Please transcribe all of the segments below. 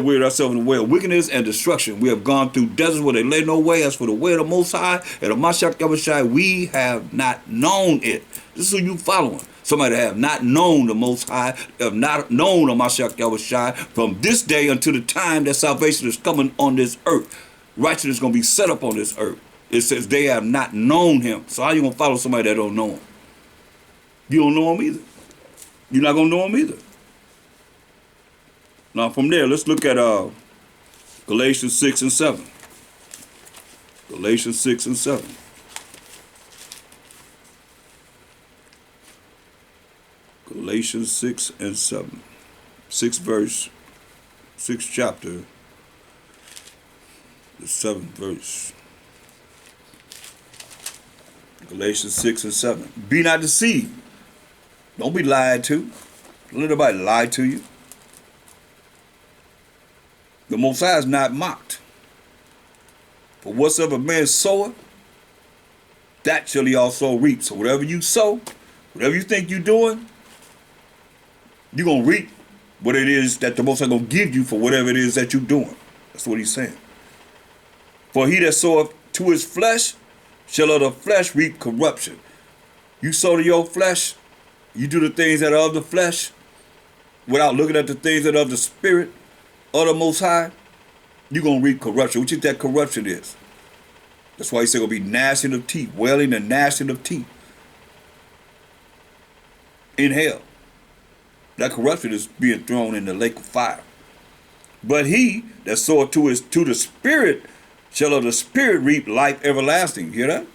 weird ourselves in the way of wickedness and destruction. We have gone through deserts where they lay no way. As for the way of the Most High and of Mashiach Yahushua, we have not known it. This is who you following. Somebody that have not known the Most High, have not known the Mashiach Yahushua from this day until the time that salvation is coming on this earth. Righteousness is going to be set up on this earth. It says they have not known him. So how you going to follow somebody that don't know him? You don't know him either. You're not going to know him either. Now from there, let's look at Galatians 6 and 7. Galatians 6 and 7. Galatians 6 and 7. 6 verse, 6 chapter, the 7th verse. Galatians 6 and 7. Be not deceived. Don't be lied to. Don't let nobody lie to you. The Most High is not mocked. For whatsoever man soweth, that shall he also reap. So whatever you sow, whatever you think you're doing, you're going to reap what it is that the Most High going to give you for whatever it is that you're doing. That's what he's saying. For he that soweth to his flesh shall of the flesh reap corruption. You sow to your flesh, you do the things that are of the flesh without looking at the things that are of the spirit of the Most High, you're going to reap corruption. What you think that corruption is? That's why he said it'll be gnashing of teeth, wailing and gnashing of teeth in hell. That corruption is being thrown in the lake of fire. But he that soweth to the spirit shall of the spirit reap life everlasting. Hear that?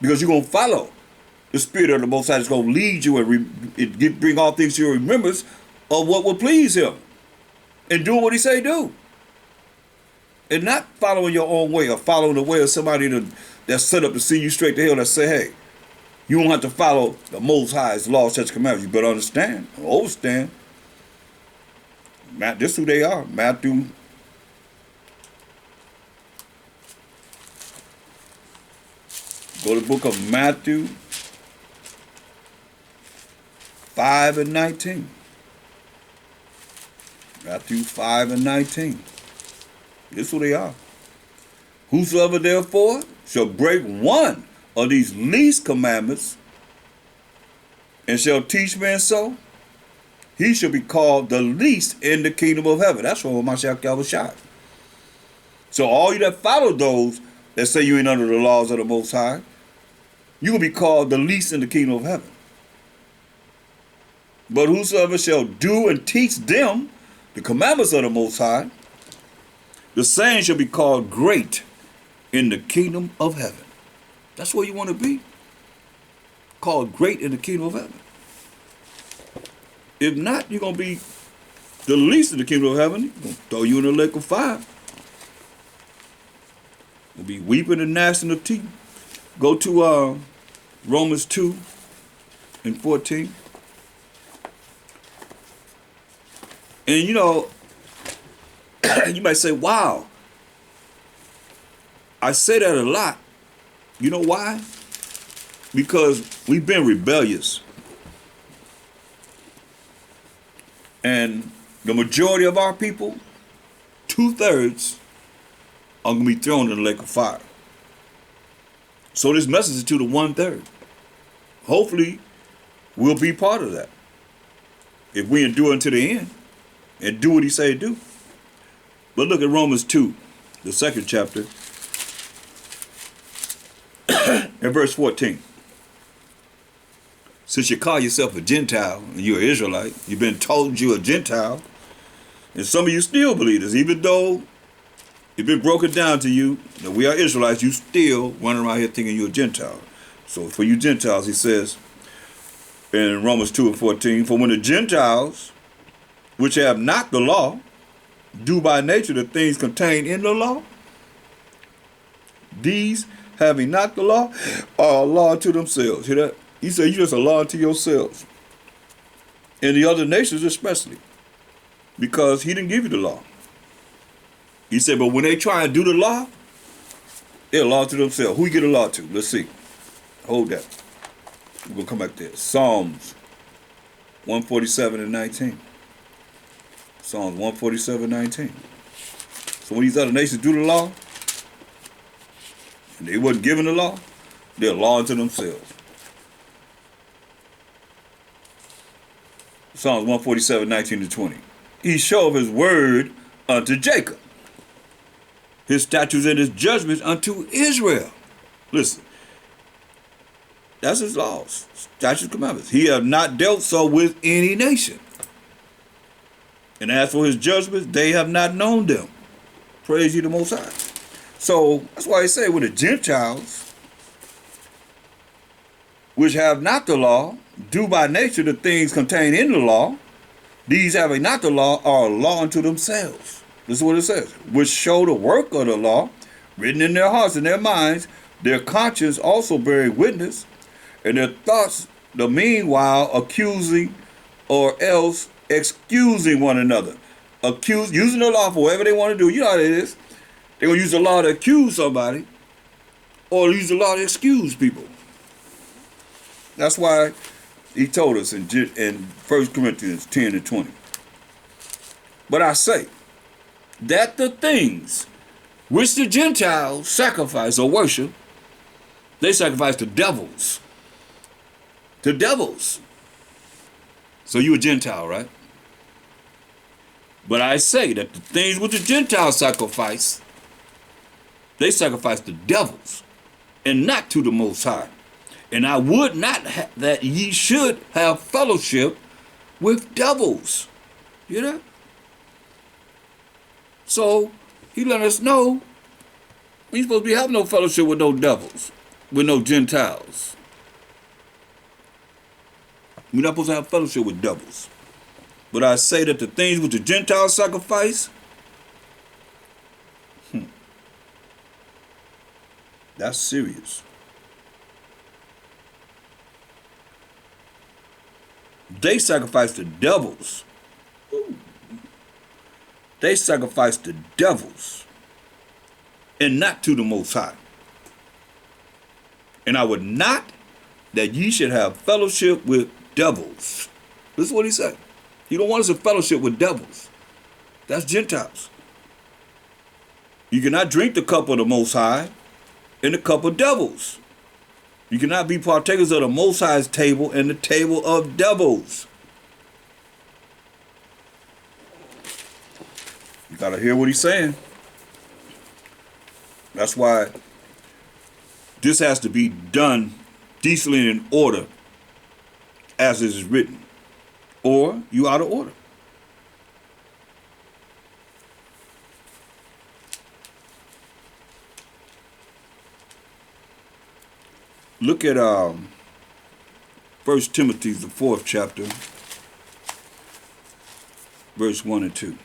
Because you're going to follow the spirit of the Most High. Is going to lead you and bring all things to your remembrance of what will please him. And doing what he say do. And not following your own way or following the way of somebody that's set up to see you straight to hell that say, hey, you don't have to follow the Most High's law, such commandments. You better understand, overstand. This is who they are. Matthew. Go to the book of Matthew 5 and 19. Matthew 5 and 19. This is who they are. Whosoever therefore shall break one of these least commandments and shall teach men so, he shall be called the least in the kingdom of heaven. That's what Mashiach Yahushua. So all you that follow those that say you ain't under the laws of the Most High, you will be called the least in the kingdom of heaven. But whosoever shall do and teach them the commandments of the Most High, the same shall be called great in the kingdom of heaven. That's where you want to be. Called great in the kingdom of heaven. If not, you're going to be the least in the kingdom of heaven. You're going to throw you in the lake of fire. You'll be weeping and gnashing of teeth. Go to Romans 2 and 14. And you know, you might say, wow, I say that a lot. You know why? Because we've been rebellious. And the majority of our people, 2/3, are going to be thrown in the lake of fire. So this message is to the 1/3. Hopefully, we'll be part of that. If we endure unto the end and do what he say do. But look at Romans 2, the 2nd chapter, and verse 14. Since you call yourself a Gentile and you're an Israelite, you've been told you're a Gentile, and some of you still believe this, even though it's been broken down to you that we are Israelites, you still running around here thinking you're a Gentile. So for you Gentiles, he says in Romans 2 and 14, for when the Gentiles, which have not the law, do by nature the things contained in the law, these, having not the law, are a law to themselves. Hear that? He said, you just a law to yourselves. And the other nations especially. Because he didn't give you the law. He said, but when they try and do the law, they're a law to themselves. Who you get a law to? Let's see. Hold that. We're going to come back there. Psalms 147 and 19. Psalms 147, 19. So when these other nations do the law, and they wasn't given the law, they're law unto themselves. Psalms 147, 19 to 20. He showed his word unto Jacob, his statutes and his judgments unto Israel. Listen, that's his laws, statutes, commandments. He have not dealt so with any nation. And as for his judgments, they have not known them. Praise ye the Most High. So that's why he say with the Gentiles, which have not the law, do by nature the things contained in the law, these having not the law are a law unto themselves. This is what it says. Which show the work of the law, written in their hearts and their minds, their conscience also bearing witness, and their thoughts the meanwhile accusing or else excusing one another. Using the law for whatever they want to do. You know how it is. They're going to use the law to accuse somebody or use the law to excuse people. That's why he told us in 1 Corinthians 10 and 20. But I say that the things which the Gentiles sacrifice or worship, they sacrifice to devils. To devils. So you a Gentile, right? But I say that the things which the Gentiles sacrifice, they sacrifice to devils and not to the Most High. And I would not that ye should have fellowship with devils. You know? So he let us know we ain't supposed to be having no fellowship with no devils, with no Gentiles. We're not supposed to have fellowship with devils. But I say that the things which the Gentiles sacrifice, that's serious. They sacrifice to devils. Ooh. They sacrifice to devils and not to the Most High. And I would not that ye should have fellowship with devils. This is what he said. He don't want us to fellowship with devils. That's Gentiles. You cannot drink the cup of the Most High and the cup of devils. You cannot be partakers of the Most High's table and the table of devils. You gotta hear what he's saying. That's why this has to be done decently and in order as it is written, or you out of order. Look at 1 Timothy, the 4th chapter, verse 1 and 2.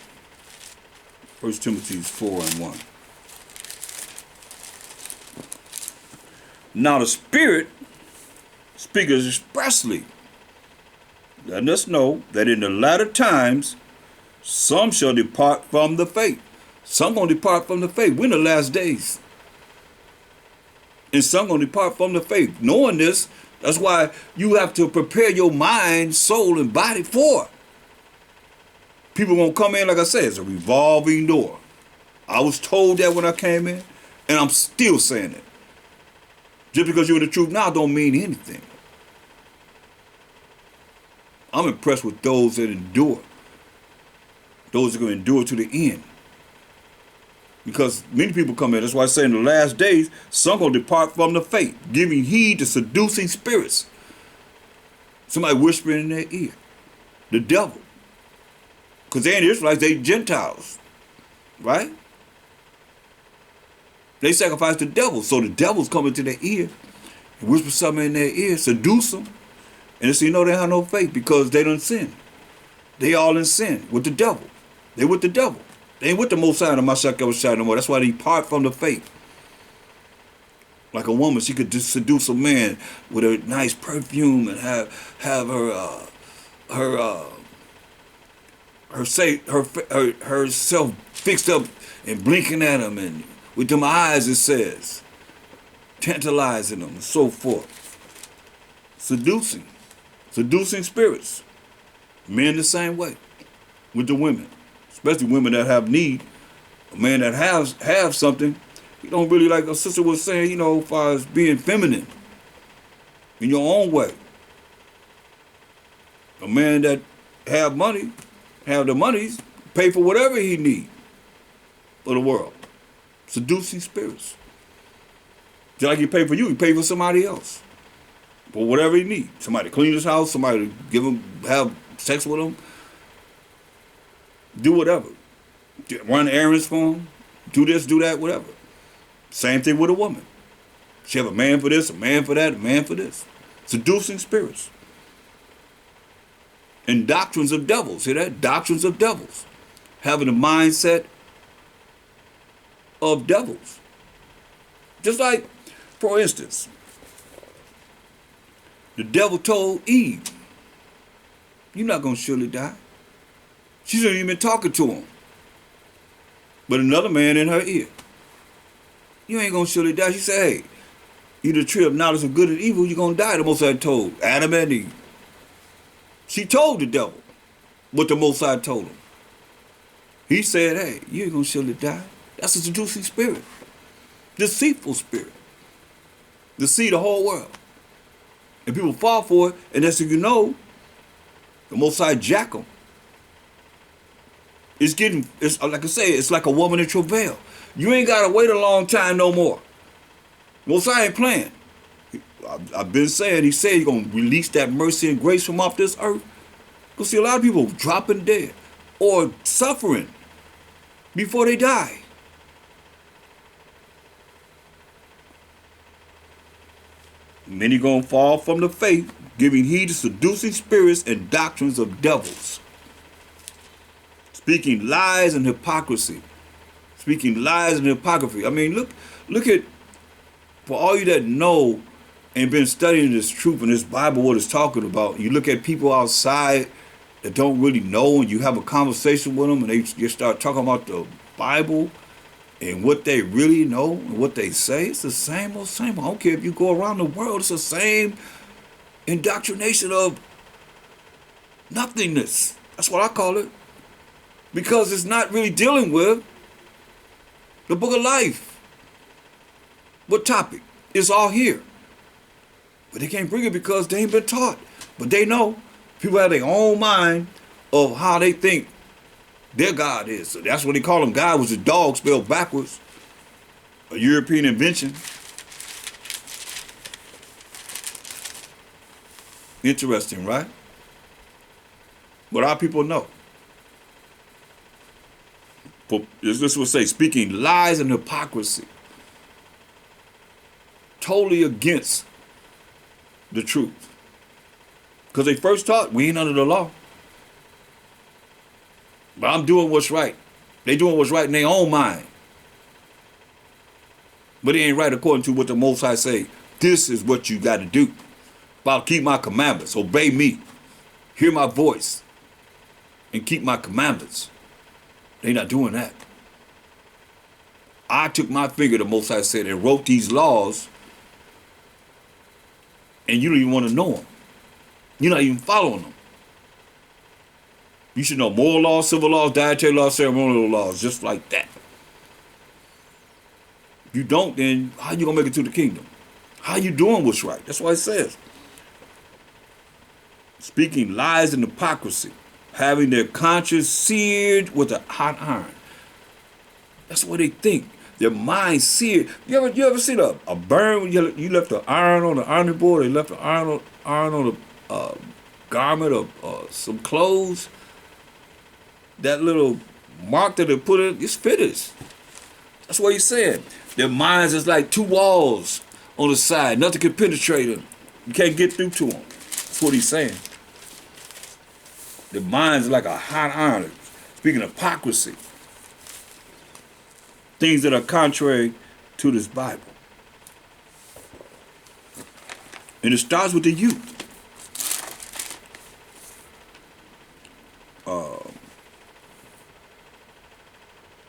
1 Timothy 4 and 1. Now the Spirit speaketh expressly, letting us know that in the latter times some shall depart from the faith. Some gonna depart from the faith. We're in the last days. And some gonna depart from the faith. Knowing this, that's why you have to prepare your mind, soul, and body for it. People gonna come in, like I said, it's a revolving door. I was told that when I came in, and I'm still saying it. Just because you're in the truth now don't mean anything. I'm impressed with those that endure. Those that are going to endure to the end. Because many people come in. That's why I say in the last days, some will depart from the faith, giving heed to seducing spirits. Somebody whispering in their ear. The devil. Because they ain't Israelites, they Gentiles. Right? They sacrifice the devil. So the devil's coming to their ear and whisper something in their ear, seduce them. And so you know they have no faith because they done sin. They all in sin with the devil. They with the devil. They ain't with the Most High and the Mashiach no more. That's why they part from the faith. Like a woman, she could just seduce a man with a nice perfume and have herself fixed up and blinking at him and with them eyes, it says, tantalizing them and so forth. Seducing spirits. Men the same way with the women, especially women that have need A man that have something, he don't really, like a sister was saying, as far as being feminine in your own way. A man that have the monies, pay for whatever he need for the world. Seducing spirits. Just like he pay for you, he pay for somebody else. For whatever he need. Somebody to clean his house, somebody to have sex with him. Do whatever. Run errands for him. Do this, do that, whatever. Same thing with a woman. She have a man for this, a man for that, a man for this. Seducing spirits. And doctrines of devils. See that? Doctrines of devils. Having the mindset of devils. Just like, for instance, the devil told Eve, you're not going to surely die. She shouldn't even been talking to him. But another man in her ear, you ain't going to surely die. She said, hey, you the tree of knowledge of good and evil, you're going to die, the Most High told Adam and Eve. She told the devil what the Most High told him. He said, hey, you ain't going to surely die. That's a seducing spirit. Deceitful spirit. Deceive the whole world. And people fall for it, and that's the Most High jack them. It's like I say, it's like a woman in travail. You ain't got to wait a long time no more. Most High ain't playing. I've been saying, he said he's going to release that mercy and grace from off this earth. You'll see a lot of people dropping dead or suffering before they die. Many going to fall from the faith, giving heed to seducing spirits and doctrines of devils. Speaking lies and hypocrisy. Speaking lies and hypocrisy. I mean, look at, for all you that know and been studying this truth and this Bible, what it's talking about, you look at people outside that don't really know, and you have a conversation with them, and they just start talking about the Bible and what they really know and what they say. It's the same old same. I don't care if you go around the world, it's the same indoctrination of nothingness. That's what I call it. Because it's not really dealing with the book of life. What topic? It's all here. But they can't bring it because they ain't been taught. But they know. People have their own mind of how they think their God is. So that's what they call him. God was a dog spelled backwards. A European invention. Interesting, right? But our people know. This will say, speaking lies and hypocrisy. Totally against the truth. Because they first taught, we ain't under the law. But I'm doing what's right. They doing what's right in their own mind. But it ain't right according to what the Most High say. This is what you got to do. I'll keep my commandments. Obey me. Hear my voice. And keep my commandments. They not doing that. I took my finger, the Most High said, and wrote these laws, and you don't even want to know them. You're not even following them. You should know moral laws, civil laws, dietary laws, ceremonial laws, just like that. If you don't, then how you going to make it to the kingdom? How you doing what's right? That's what it says. Speaking lies and hypocrisy. Having their conscience seared with a hot iron. That's what they think. Their mind seared. You ever seen a burn when you left the iron on the ironing board, or you left the iron on a garment or some clothes? That little mark that they put in, it's fitters. That's what he's saying. Their minds is like two walls on the side. Nothing can penetrate them. You can't get through to them. That's what he's saying. The mind's like a hot iron. Speaking of hypocrisy. Things that are contrary to this Bible. And it starts with the youth.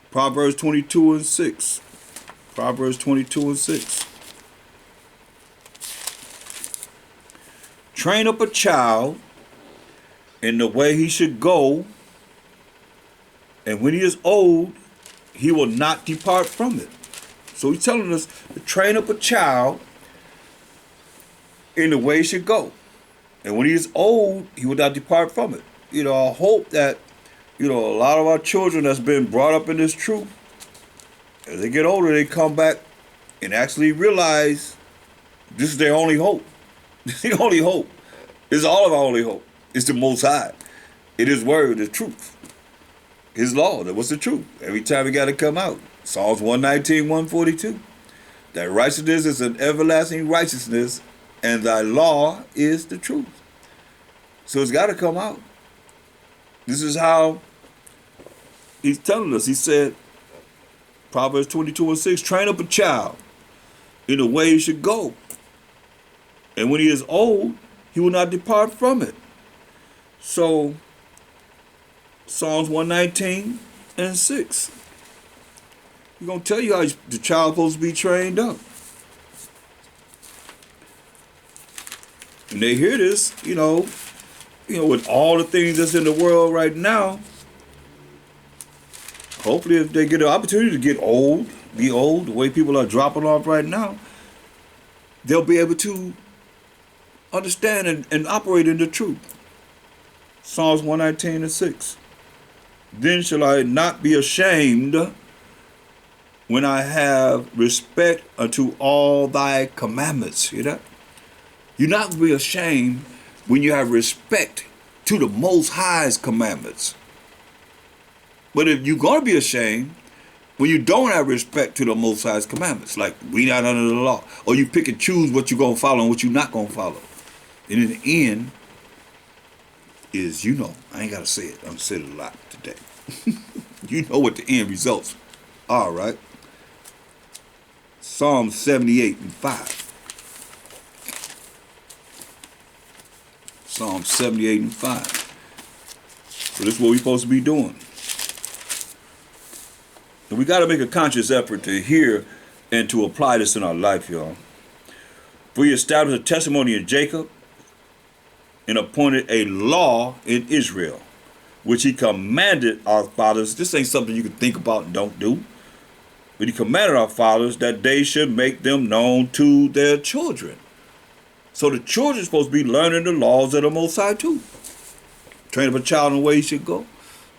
Proverbs 22:6. Proverbs 22:6. Train up a child in the way he should go, and when he is old, he will not depart from it. So he's telling us to train up a child in the way he should go. And when he is old, he will not depart from it. I hope that, a lot of our children that's been brought up in this truth, as they get older, they come back and actually realize this is their only hope. This is the only hope. This is all of our only hope. It's the Most High. It is word, the truth. His law, that was the truth. Every time it got to come out. Psalms 119, 142. That righteousness is an everlasting righteousness, and thy law is the truth. So it's got to come out. This is how he's telling us. He said, Proverbs 22:6, train up a child in the way he should go. And when he is old, he will not depart from it. So, Psalms 119 and 6. He's going to tell you how the child is supposed to be trained up. And they hear this, with all the things that's in the world right now, hopefully if they get an opportunity to be old, the way people are dropping off right now, they'll be able to understand and operate in the truth. Psalms 119 and 6. Then shall I not be ashamed when I have respect unto all thy commandments. Hear that? You're not going to be ashamed when you have respect to the Most High's commandments. But if you're going to be ashamed when you don't have respect to the Most High's commandments, like we not under the law, or you pick and choose what you're going to follow and what you're not going to follow. And in the end is, I ain't got to say it. I'm saying it a lot today. You know what the end results are, right? Psalm 78 and 5. Psalm 78 and 5. So this is what we're supposed to be doing. And we got to make a conscious effort to hear and to apply this in our life, y'all. For he established a testimony in Jacob and appointed a law in Israel, which he commanded our fathers. This ain't something you can think about and don't do. But he commanded our fathers that they should make them known to their children. So the children are supposed to be learning the laws of the Most High too. Train up a child in the way he should go.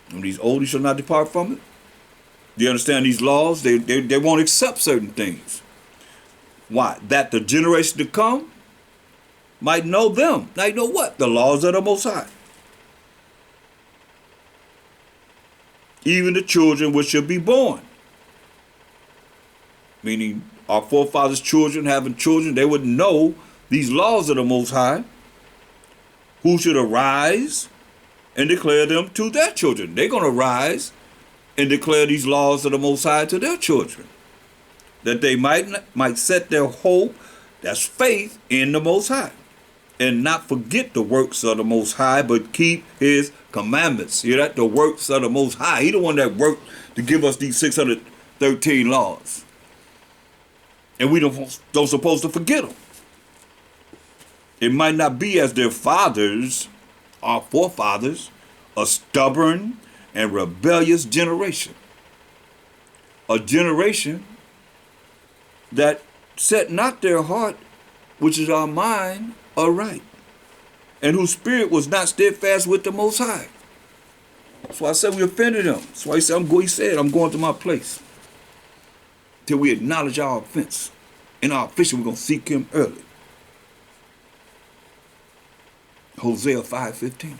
When he's old, he shall not depart from it. Do you understand these laws? They won't accept certain things. Why? That the generation to come might know them. Might know what? The laws of the Most High. Even the children which should be born. Meaning our forefathers' children having children, they would know these laws of the Most High, who should arise and declare them to their children. They're going to rise and declare these laws of the Most High to their children, that they might set their hope, that's faith, in the Most High, and not forget the works of the Most High, but keep his commandments. You hear that? The works of the Most High. He the one that worked to give us these 613 laws. And we don't supposed to forget them. It might not be as their fathers, our forefathers, a stubborn and rebellious generation. A generation that set not their heart, which is our mind, aright, and whose spirit was not steadfast with the Most High. That's why I said we offended them. That's why he said, I'm going to my place. Till we acknowledge our offense. In our affliction, we're going to seek him early. Hosea 5:15.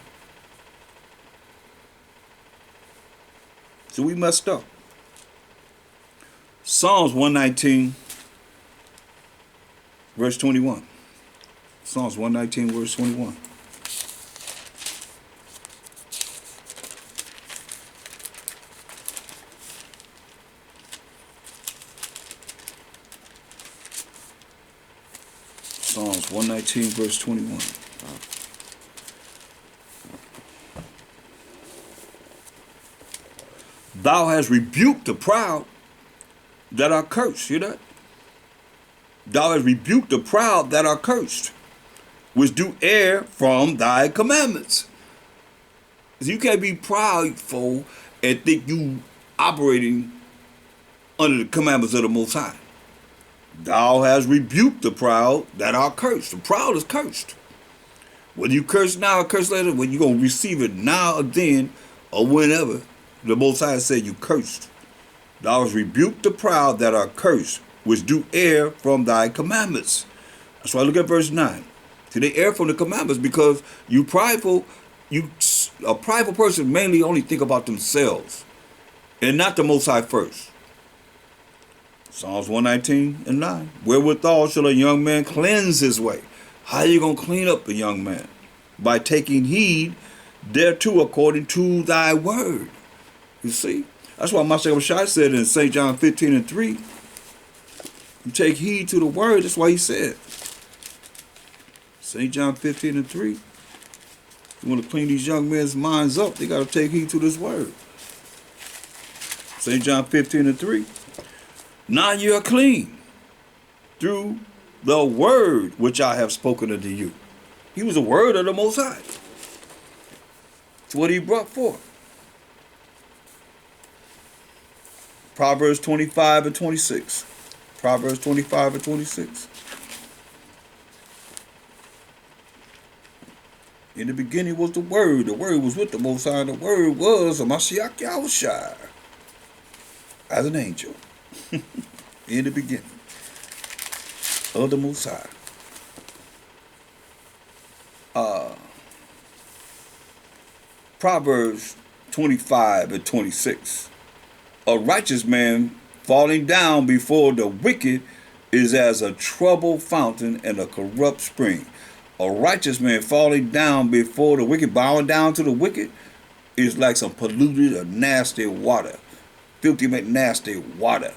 So we messed up. Psalms 119, verse 21. Psalms 119, verse 21. Psalms 119, verse 21. Thou hast rebuked the proud that are cursed. Hear that? Thou hast rebuked the proud that are cursed, which do err from thy commandments. So you can't be proud, fool, and think you operating under the commandments of the Most High. Thou hast rebuked the proud that are cursed. The proud is cursed. Whether you curse now or curse later, when you're going to receive it now or then or whenever, the Most High said you cursed. Thou hast rebuked the proud that are cursed, which do err from thy commandments. That's why I look at verse 9. See, they err from the commandments because a prideful person mainly only think about themselves and not the Most High first. Psalms 119 and 9. Wherewithal shall a young man cleanse his way? How are you going to clean up a young man? By taking heed thereto according to thy word. You see? That's why Mashiach Shai said in St. John 15 and 3, you take heed to the word. That's why he said. St. John 15 and 3. You want to clean these young men's minds up, they got to take heed to this word. St. John 15 and 3. Now you are clean through the word which I have spoken unto you. He was the word of the Most High. It's what he brought forth. Proverbs 25 and 26. Proverbs 25 and 26. In the beginning was the Word. The Word was with the Most High. And the Word was a Mashiach Yahushua as an angel. In the beginning of the Most High. Proverbs 25 and 26. A righteous man falling down before the wicked is as a troubled fountain and a corrupt spring. A righteous man falling down before the wicked, bowing down to the wicked, is like some polluted or nasty water. Filthy, nasty water.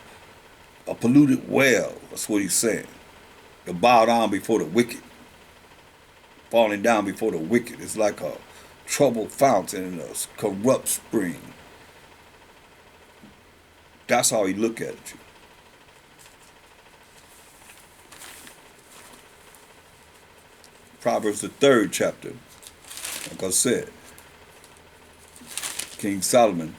A polluted well. That's what he's saying. To bow down before the wicked. Falling down before the wicked is like a troubled fountain and a corrupt spring. That's how he look at you. Proverbs, the 3rd chapter. Like I said, King Solomon,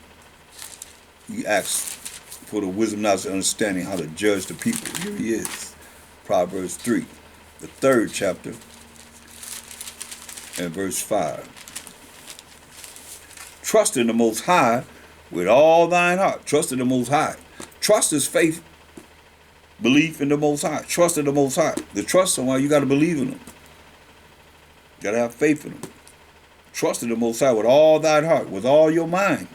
he asked for the wisdom, knowledge, and understanding how to judge the people. Here he is. Proverbs 3, the 3rd chapter, and verse 5. Trust in the Most High with all thine heart. Trust in the Most High. Trust is faith, belief in the Most High. Trust in the Most High. To trust someone, you got to believe in them. You got to have faith in them. Trust in the Most High with all thine heart, with all your mind.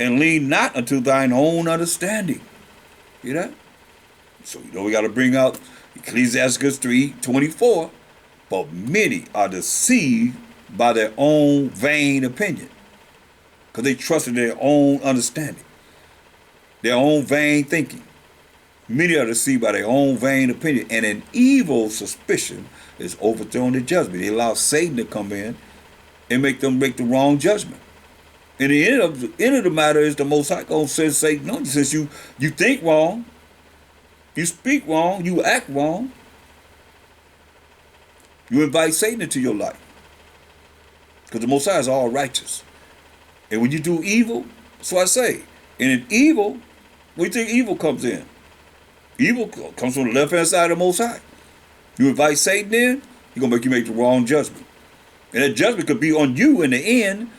And lean not unto thine own understanding. You know? So, we got to bring out Ecclesiastes 3:24. But many are deceived by their own vain opinion. Because they trust in their own understanding. Their own vain thinking. Many are deceived by their own vain opinion. And an evil suspicion is overthrown the judgment. They allow Satan to come in and make them make the wrong judgment. And the end of the matter is the Most High going to say, no, since you think wrong, you speak wrong, you act wrong, you invite Satan into your life. Because the Most High is all righteous. And when you do evil, that's what I say. And in evil, where do you think evil comes in? Evil comes from the left-hand side of the Most High. You invite Satan in, he's going to make you make the wrong judgment. And that judgment could be on you in the end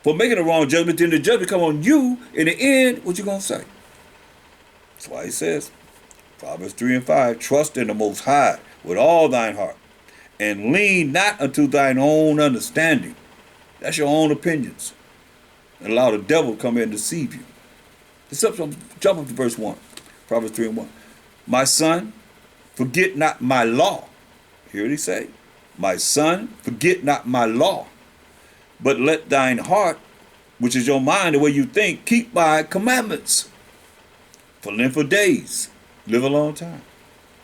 for making the wrong judgment. Then the judgment come on you in the end. What you going to say? That's why he says, Proverbs 3 and 5, trust in the Most High with all thine heart, and lean not unto thine own understanding. That's your own opinions. And allow the devil to come in and deceive you. Jump up to verse 1. Proverbs 3 and 1. My son, forget not my law. Hear what he say? My son, forget not my law, but let thine heart, which is your mind, the way you think, keep my commandments. For length of days, live a long time.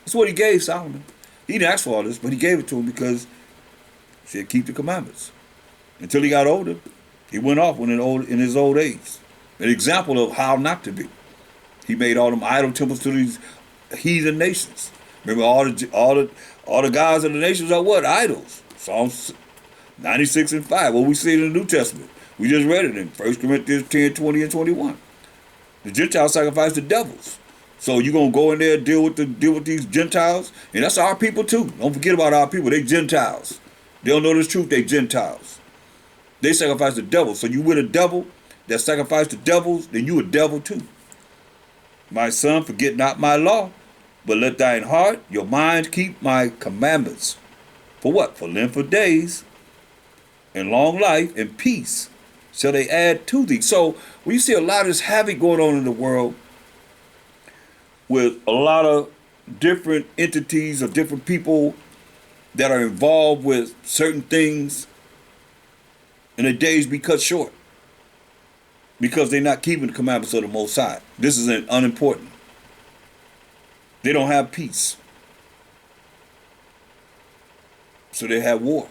That's what he gave Solomon. He didn't ask for all this, but he gave it to him because he said, keep the commandments. Until he got older, he went off in his old age. An example of how not to be. He made all them idol temples to these heathen nations. Remember, all the gods of the nations are what? Idols. Psalms 96 and 5. What we see in the New Testament. We just read it in 1 Corinthians 10, 20, and 21. The Gentiles sacrifice to devils. So you gonna go in there and deal with these Gentiles, and that's our people too. Don't forget about our people. They Gentiles. They don't know the truth. They Gentiles. They sacrifice the devil. So you with a devil that sacrifice to devils, then you a devil too. My son, forget not my law, but let thine heart, your mind, keep my commandments. For what? For length of days, and long life, and peace shall they add to thee. So we see a lot of this havoc going on in the world with a lot of different entities or different people that are involved with certain things, and the days be cut short because they're not keeping the commandments of the Most High. This is unimportant. They don't have peace. So they have war.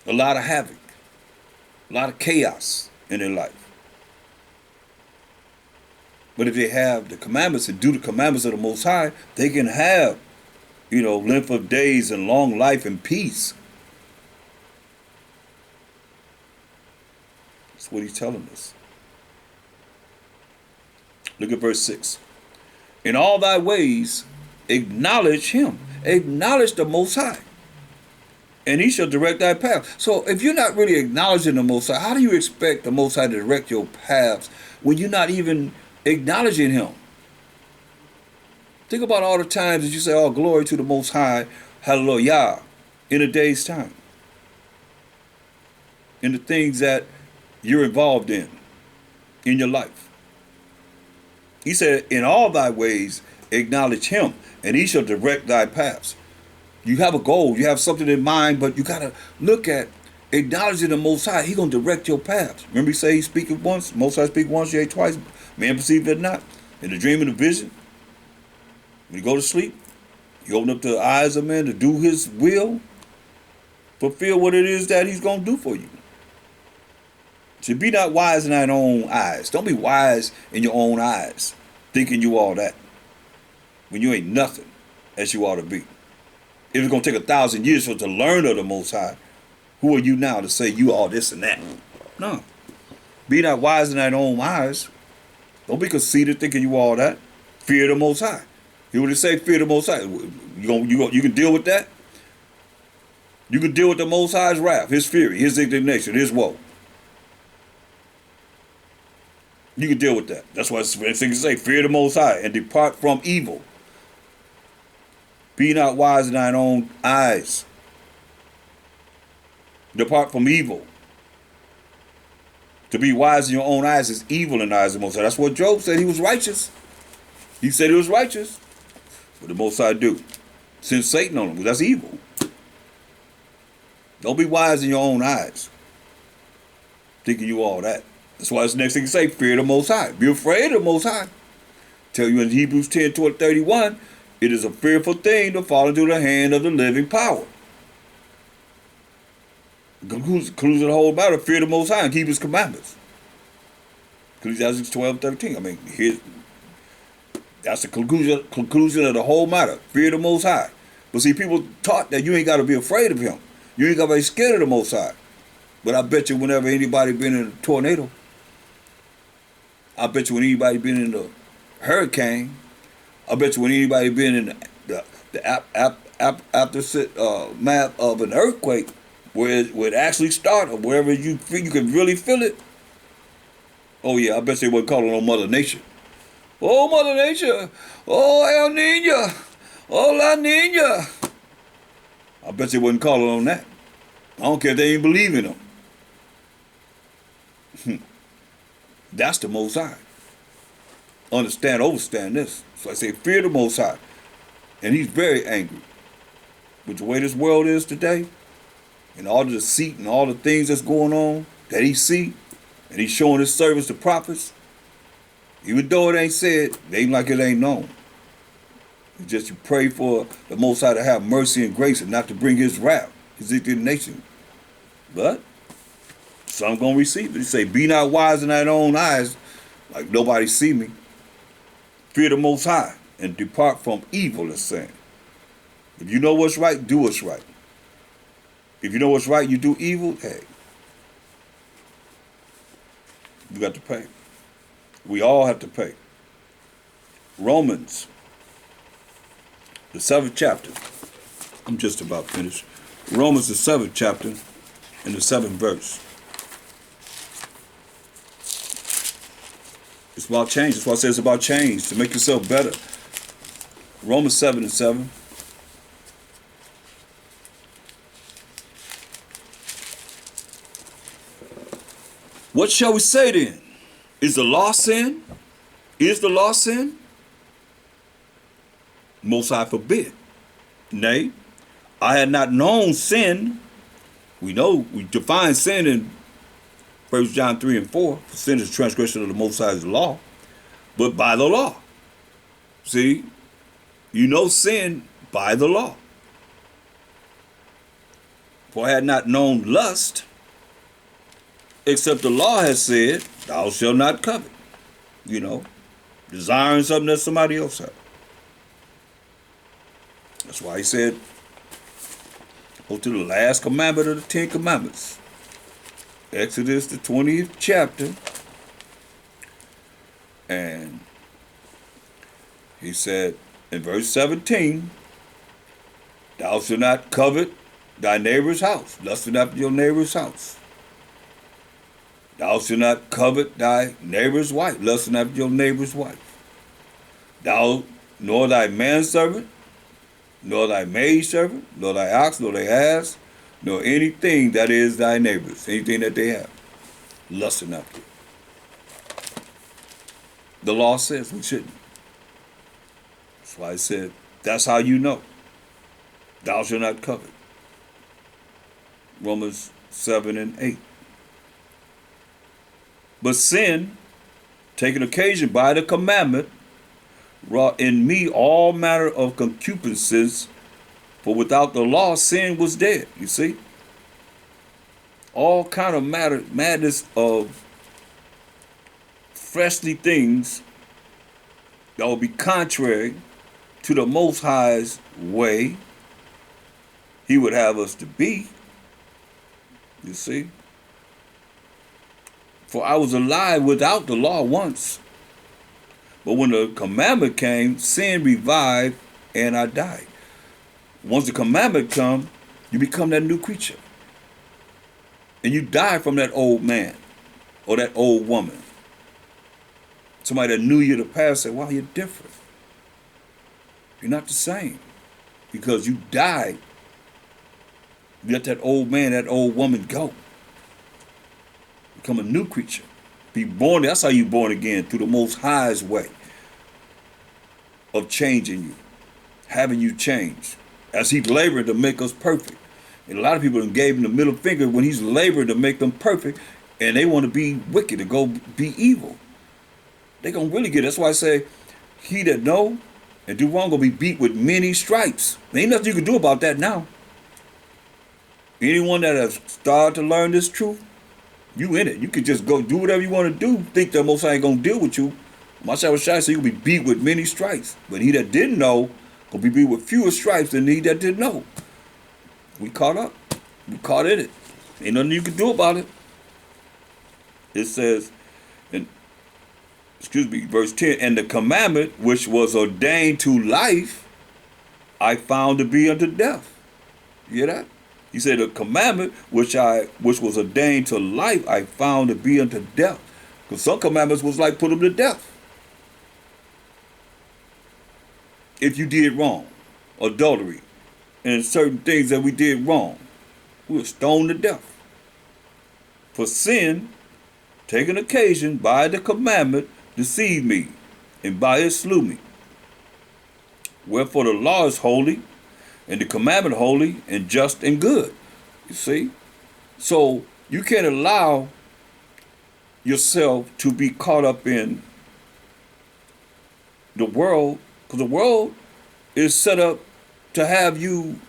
A lot of havoc. A lot of chaos in their life. But if they have the commandments and do the commandments of the Most High, they can have, length of days and long life and peace. That's what he's telling us. Look at verse 6. In all thy ways, acknowledge him. Acknowledge the Most High, and he shall direct thy path. So if you're not really acknowledging the Most High, how do you expect the Most High to direct your paths when you're not even acknowledging him? Think about all the times that you say, oh, glory to the Most High, hallelujah, in a day's time. In the things that you're involved in your life. He said, in all thy ways, acknowledge him, and he shall direct thy paths. You have a goal, you have something in mind, but you got to look at acknowledging the Most High. He's going to direct your paths. Remember he say he speaketh once, Most High speak once, yea, twice, man perceive it not. In the dream and the vision, when you go to sleep, you open up the eyes of man to do his will, fulfill what it is that he's going to do for you. So be not wise in thine own eyes. Don't be wise in your own eyes, thinking you all that, when you ain't nothing as you ought to be. If it's going to take 1,000 years for it to learn of the Most High, who are you now to say you all this and that? No. Be not wise in thine own eyes. Don't be conceited thinking you all that. Fear the Most High. You would say fear the Most High. You can deal with that? You can deal with the Most High's wrath, his fury, his indignation, his woe. You can deal with that. That's why it's say, fear the Most High and depart from evil. Be not wise in thine own eyes. Depart from evil. To be wise in your own eyes is evil in the eyes of the Most High. That's what Job said. He was righteous. He said he was righteous. What the Most High do? Send Satan on him. That's evil. Don't be wise in your own eyes, thinking you all that. That's why it's the next thing you say, fear the Most High. Be afraid of the Most High. Tell you in Hebrews 10:31, it is a fearful thing to fall into the hand of the living power. Conclusion of the whole matter, fear the Most High and keep his commandments. Ecclesiastes 12:13. I mean, that's the conclusion of the whole matter. Fear the Most High. But see, people taught that you ain't got to be afraid of him. You ain't got to be scared of the Most High. But I bet you whenever anybody been in a tornado, I bet you when anybody been in a hurricane, I bet you when anybody been in the aftermath of an earthquake, where it actually started, wherever you can really feel it. Oh yeah, I bet they wasn't calling on Mother Nature. Oh Mother Nature, oh El Nino, oh La Nina. I bet they wasn't calling on that. I don't care if they ain't believe in them. That's the Most High. Overstand this. So I say, fear the Most High. And he's very angry with the way this world is today, and all the deceit and all the things that's going on that he see, and he's showing his service to prophets. Even though it ain't said, it ain't like it ain't known. It's just you pray for the Most High to have mercy and grace and not to bring his wrath, his indignation. But some gonna receive it. He say, be not wise in thine own eyes, like nobody see me. Fear the Most High and depart from evil, it's saying. If you know what's right, do what's right. If you know what's right, you do evil, hey, you got to pay. We all have to pay. Romans, the 7th chapter. I'm just about finished. Romans, the 7th chapter, and the 7th verse. It's about change. That's why I say it's about change, to make yourself better. Romans 7 and 7. What shall we say then? Is the law sin? Is the law sin? Most High forbid. Nay, I had not known sin. We know, we define sin in 1 John 3 and 4. Sin is transgression of the Most High's law, but by the law. See, you know sin by the law. For I had not known lust, except the law has said, thou shalt not covet. You know, desiring something that somebody else has. That's why he said, go to the last commandment of the 10 Commandments. Exodus, the 20th chapter. And he said in verse 17, thou shalt not covet thy neighbor's house, lusting after your neighbor's house. Thou shalt not covet thy neighbor's wife, lusting after your neighbor's wife. Thou, nor thy manservant, nor thy maidservant, nor thy ox, nor thy ass, nor anything that is thy neighbor's, anything that they have, lusting after. The law says we shouldn't. That's why I said, that's how you know. Thou shalt not covet. Romans 7 and 8. But sin, taking occasion by the commandment, wrought in me all manner of concupiscences, for without the law sin was dead. You see? All kind of madness of fleshly things that will be contrary to the Most High's way he would have us to be. You see? For I was alive without the law once. But when the commandment came, sin revived and I died. Once the commandment comes, you become that new creature. And you die from that old man or that old woman. Somebody that knew you in the past said, wow, you're different. You're not the same. Because you died. You let that old man, that old woman go. Become a new creature. Be born. That's how you born again, through the Most High's way of changing you, having you change, as He labored to make us perfect. And a lot of people gave Him the middle finger when He's labored to make them perfect, and they want to be wicked, to go be evil. They gonna really get it. That's why I say, he that know and do wrong gonna be beat with many stripes. There ain't nothing you can do about that now. Anyone that has started to learn this truth, you in it. You can just go do whatever you want to do. Think the Most High ain't gonna deal with you. My shot was shy, so you will be beat with many stripes. But he that didn't know gonna be beat with fewer stripes than he that didn't know. We caught up. We caught in it. Ain't nothing you can do about it. It says, verse 10, and the commandment which was ordained to life, I found to be unto death. You hear that? He said, the commandment which was ordained to life, I found to be unto death. Because some commandments was like put them to death. If you did wrong, adultery, and certain things that we did wrong, we were stoned to death. For sin, taking occasion by the commandment, deceived me, and by it slew me. Wherefore the law is holy, and the commandment holy, and just, and good. You see? So you can't allow yourself to be caught up in the world, because the world is set up to have you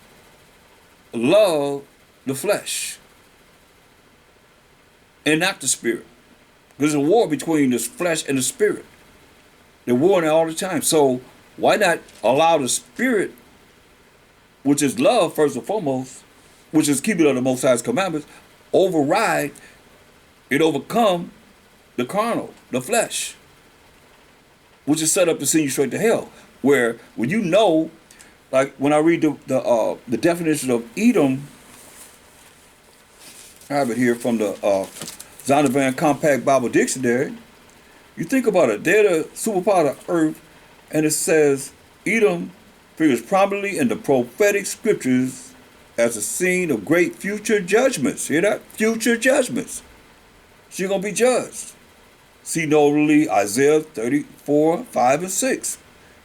love the flesh and not the spirit. There's a war between the flesh and the spirit. They're warring all the time. So why not allow the spirit, which is love first and foremost, which is keeping of the Most High's commandments, override and overcome the carnal, the flesh. which is set up to send you straight to hell. Where when you know, like when I read the definition of Edom, I have it here from the Zondervan Compact Bible Dictionary. You think about it, they're the superpower of earth, and it says Edom figures prominently in the prophetic scriptures as a scene of great future judgments. Hear that? Future judgments. She's going to be judged. See notably Isaiah 34, 5 and 6.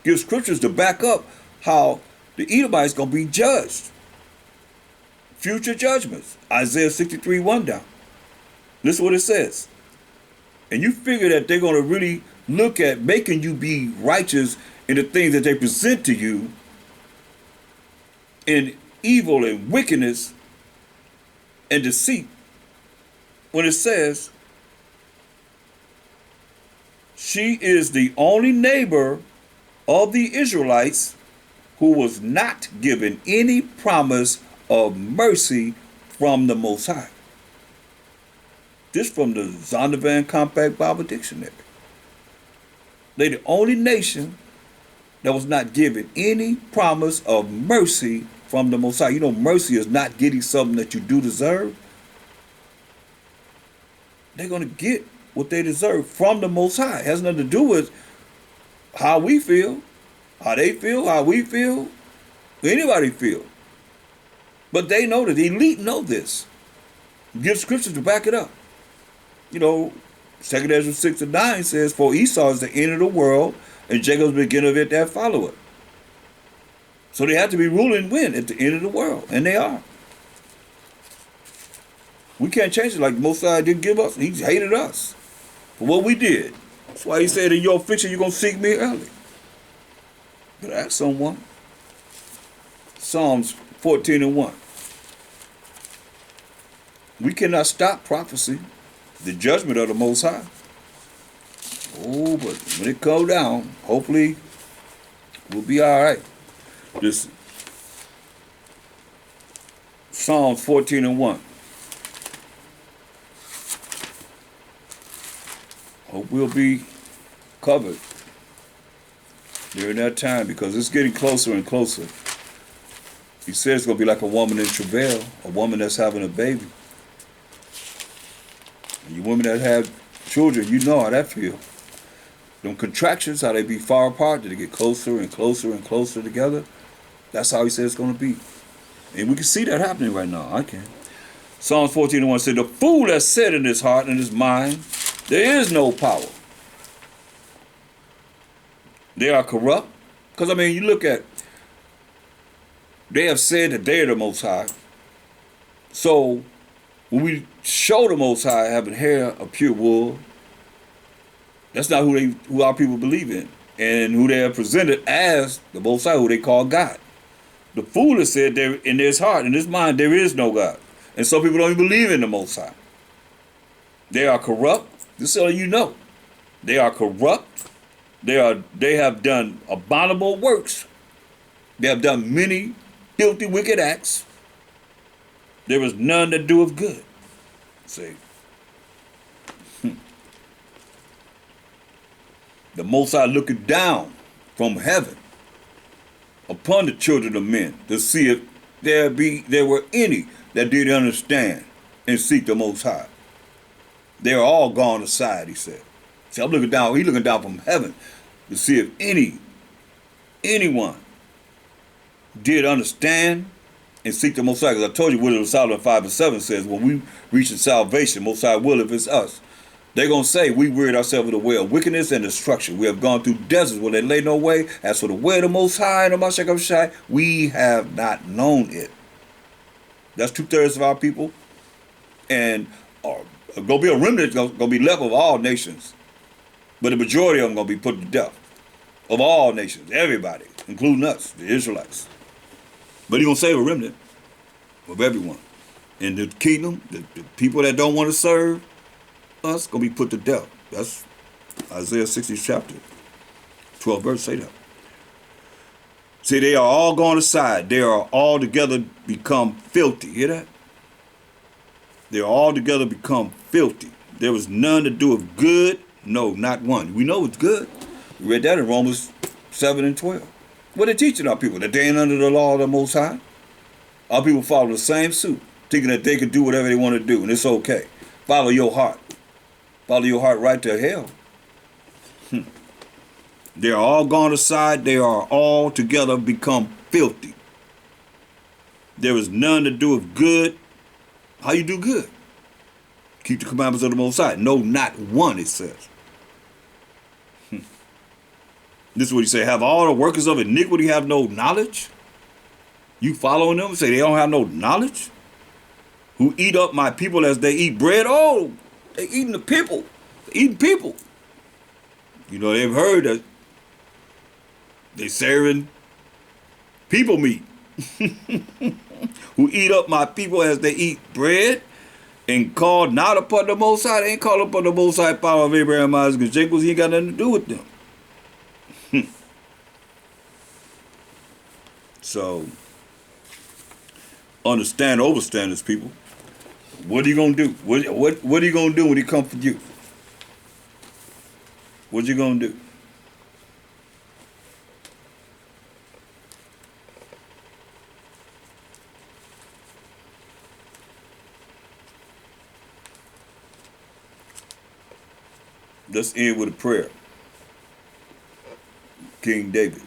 Gives scriptures to back up how the Edomites going to be judged. Future judgments. Isaiah 63, 1 down. Listen what it says. And you figure that they're going to really look at making you be righteous in the things that they present to you in evil and wickedness and deceit. When it says, she is the only neighbor of the Israelites who was not given any promise of mercy from the Most High. This from the Zondervan Compact Bible Dictionary. They're the only nation that was not given any promise of mercy from the Most High. You know, mercy is not getting something that you do deserve. They're going to get what they deserve from the Most High. It has nothing to do with how we feel, how they feel, how we feel, anybody feel. But they know that the elite know this. Give scriptures to back it up. You know, 2 Ezra 6 and 9 says, for Esau is the end of the world, and Jacob's the beginning of it that follow it. So they have to be ruling when? At the end of the world. And they are. We can't change it like the Most High didn't give us. He hated us for what we did. That's why he said in your affliction you're going to seek me early. But ask someone. Psalms 14 and 1. We cannot stop prophecy, the judgment of the Most High. Oh, but when it comes down, hopefully we'll be all right. This Psalms 14 and 1. Hope we'll be covered during that time because it's getting closer and closer. He says it's going to be like a woman in travail, a woman that's having a baby. And you women that have children, you know how that feels. Them contractions, how they be far apart, they get closer and closer and closer together. That's how he says it's going to be. And we can see that happening right now. I can. Psalms 14 and 1 said, the fool has said in his heart and his mind, there is no power. They are corrupt. Because, I mean, you look at, they have said that they are the Most High. So, when we show the Most High having hair of pure wool, that's not who our people believe in. And who they are presented as the Most High, who they call God. The fool has said there in his heart, in his mind, there is no God. And some people don't even believe in the Most High. They are corrupt. This is all you know. They are corrupt. They have done abominable works. They have done many filthy, wicked acts. There is none that doeth good. See. The Most High looketh down from heaven upon the children of men to see if there were any that did understand and seek the Most High. They are all gone aside, he said. See, I'm looking down, he's looking down from heaven to see if anyone did understand and seek the Most High. Because I told you Wisdom of Solomon 5 and 7 says, when we reach the salvation, Most High will if it's us. They're going to say, we wearied ourselves with the way of wickedness and destruction. We have gone through deserts where they lay no way. As for the way of the Most High and the Mashiach Shai, we have not known it. That's 2/3 of our people. And going to be a remnant, going to be left of all nations. But the majority of them going to be put to death. Of all nations, everybody, including us, the Israelites. But he's going to save a remnant of everyone. And the kingdom, the people that don't want to serve us, going to be put to death. That's Isaiah 60 chapter 12 verse say that. See, they are all gone aside. They are all together become filthy. Hear that? They are all together become filthy. There was none to do of good. No, not one. We know it's good. We read that in Romans 7 and 12. What they teaching our people? That they ain't under the law of the Most High? Our people follow the same suit, thinking that they can do whatever they want to do, and it's okay. Follow your heart. Follow your heart right to hell. They are all gone aside. They are all together become filthy. There is none to do of good. How you do good? Keep the commandments of the Most High. No, not one, it says. This is what he say. Have all the workers of iniquity have no knowledge? You following them? Say they don't have no knowledge? Who eat up my people as they eat bread? Oh, they eating the people. They eating people. You know, they've heard that they serving people meat. Who eat up my people as they eat bread and call not upon the Most High. They ain't call upon the Most High power of Abraham, Isaac, and Jacob. He ain't got nothing to do with them. So, understand, overstand this, people. What are you gonna do? What are you gonna do when he come for you? What you gonna do? Let's end with a prayer. King David.